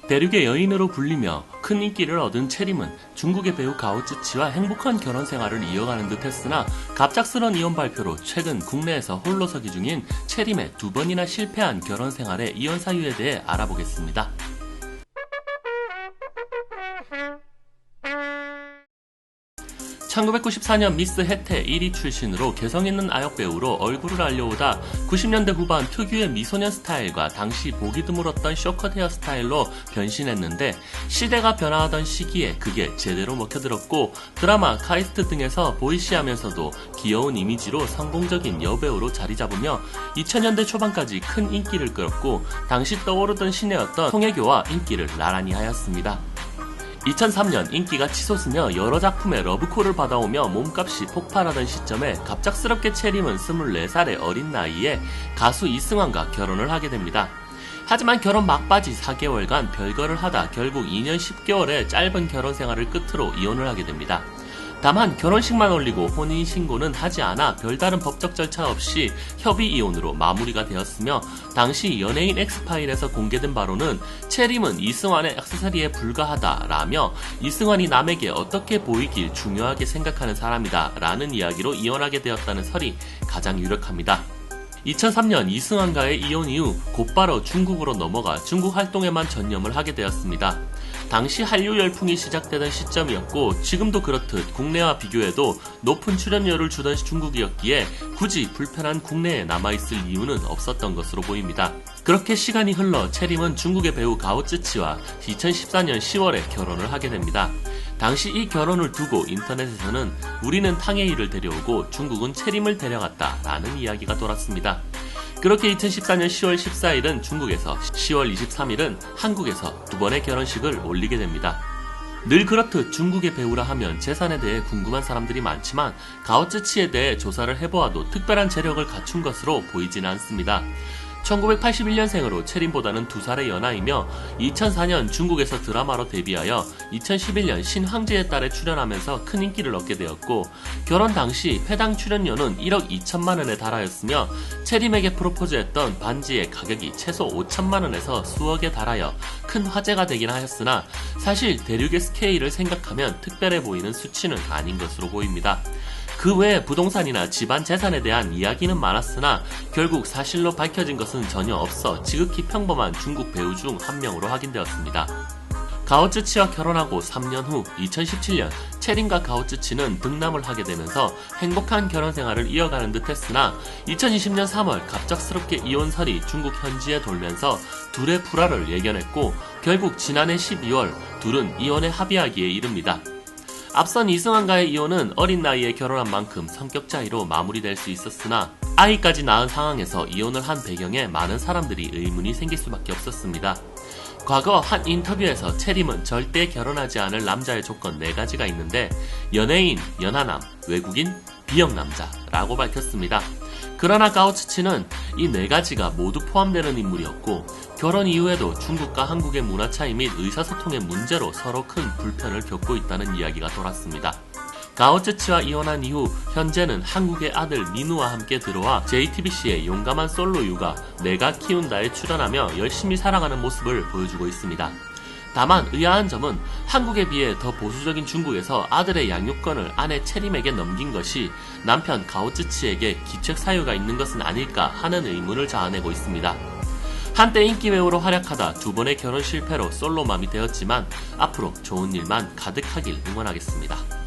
대륙의 여인으로 불리며 큰 인기를 얻은 채림은 중국의 배우 가오쯔치와 행복한 결혼 생활을 이어가는 듯 했으나 갑작스런 이혼 발표로 최근 국내에서 홀로서기 중인 채림의 2번이나 실패한 결혼 생활의 이혼 사유에 대해 알아보겠습니다. 1994년 미스 혜태 1위 출신으로 개성있는 아역배우로 얼굴을 알려오다 90년대 후반 특유의 미소년 스타일과 당시 보기 드물었던 쇼컷 헤어스타일로 변신했는데 시대가 변화하던 시기에 그게 제대로 먹혀들었고 드라마 카이스트 등에서 보이시하면서도 귀여운 이미지로 성공적인 여배우로 자리잡으며 2000년대 초반까지 큰 인기를 끌었고 당시 떠오르던 신예였던 송혜교와 인기를 나란히 하였습니다. 2003년 인기가 치솟으며 여러 작품의 러브콜을 받아오며 몸값이 폭발하던 시점에 갑작스럽게 채림은 24살의 어린 나이에 가수 이승환과 결혼을 하게 됩니다. 하지만 결혼 막바지 4개월간 별거를 하다 결국 2년 10개월의 짧은 결혼 생활을 끝으로 이혼을 하게 됩니다. 다만 결혼식만 올리고 혼인신고는 하지 않아 별다른 법적 절차 없이 협의 이혼으로 마무리가 되었으며 당시 연예인 엑스파일에서 공개된 바로는 채림은 이승환의 액세서리에 불과하다라며 이승환이 남에게 어떻게 보이길 중요하게 생각하는 사람이다 라는 이야기로 이혼하게 되었다는 설이 가장 유력합니다. 2003년 이승환과의 이혼 이후 곧바로 중국으로 넘어가 중국 활동에만 전념을 하게 되었습니다. 당시 한류 열풍이 시작되던 시점이었고 지금도 그렇듯 국내와 비교해도 높은 출연료를 주던 중국이었기에 굳이 불편한 국내에 남아있을 이유는 없었던 것으로 보입니다. 그렇게 시간이 흘러 채림은 중국의 배우 가오쯔치와 2014년 10월에 결혼을 하게 됩니다. 당시 이 결혼을 두고 인터넷에서는 우리는 탕웨이를 데려오고 중국은 채림을 데려갔다 라는 이야기가 돌았습니다. 그렇게 2014년 10월 14일은 중국에서 10월 23일은 한국에서 2번의 결혼식을 올리게 됩니다. 늘 그렇듯 중국의 배우라 하면 재산에 대해 궁금한 사람들이 많지만 가오쯔치에 대해 조사를 해보아도 특별한 재력을 갖춘 것으로 보이지는 않습니다. 1981년생으로 채림보다는 2살의 연하이며 2004년 중국에서 드라마로 데뷔하여 2011년 신황제의 딸에 출연하면서 큰 인기를 얻게 되었고 결혼 당시 회당 출연료는 1억 2천만 원에 달하였으며 채림에게 프로포즈했던 반지의 가격이 최소 5천만 원에서 수억에 달하여 큰 화제가 되긴 하였으나 사실 대륙의 스케일을 생각하면 특별해 보이는 수치는 아닌 것으로 보입니다. 그 외에 부동산이나 집안 재산에 대한 이야기는 많았으나 결국 사실로 밝혀진 것은 전혀 없어 지극히 평범한 중국 배우 중 한 명으로 확인되었습니다. 가오쯔치와 결혼하고 3년 후 2017년 채림과 가오쯔치는 등남을 하게 되면서 행복한 결혼 생활을 이어가는 듯 했으나 2020년 3월 갑작스럽게 이혼설이 중국 현지에 돌면서 둘의 불화를 예견했고 결국 지난해 12월 둘은 이혼에 합의하기에 이릅니다. 앞선 이승환과의 이혼은 어린 나이에 결혼한 만큼 성격 차이로 마무리될 수 있었으나 아이까지 낳은 상황에서 이혼을 한 배경에 많은 사람들이 의문이 생길 수밖에 없었습니다. 과거 한 인터뷰에서 채림은 절대 결혼하지 않을 남자의 조건 4가지가 있는데 연예인, 연하남, 외국인, 비형남자라고 밝혔습니다. 그러나 가오츠치는 이 4가지가 모두 포함되는 인물이었고 결혼 이후에도 중국과 한국의 문화 차이 및 의사소통의 문제로 서로 큰 불편을 겪고 있다는 이야기가 돌았습니다. 가오츠치와 이혼한 이후 현재는 한국의 아들 민우와 함께 들어와 JTBC의 용감한 솔로 육아 내가 키운다에 출연하며 열심히 살아가는 모습을 보여주고 있습니다. 다만 의아한 점은 한국에 비해 더 보수적인 중국에서 아들의 양육권을 아내 채림에게 넘긴 것이 남편 가오쯔치에게 기책 사유가 있는 것은 아닐까 하는 의문을 자아내고 있습니다. 한때 인기 배우로 활약하다 2번의 결혼 실패로 솔로맘이 되었지만 앞으로 좋은 일만 가득하길 응원하겠습니다.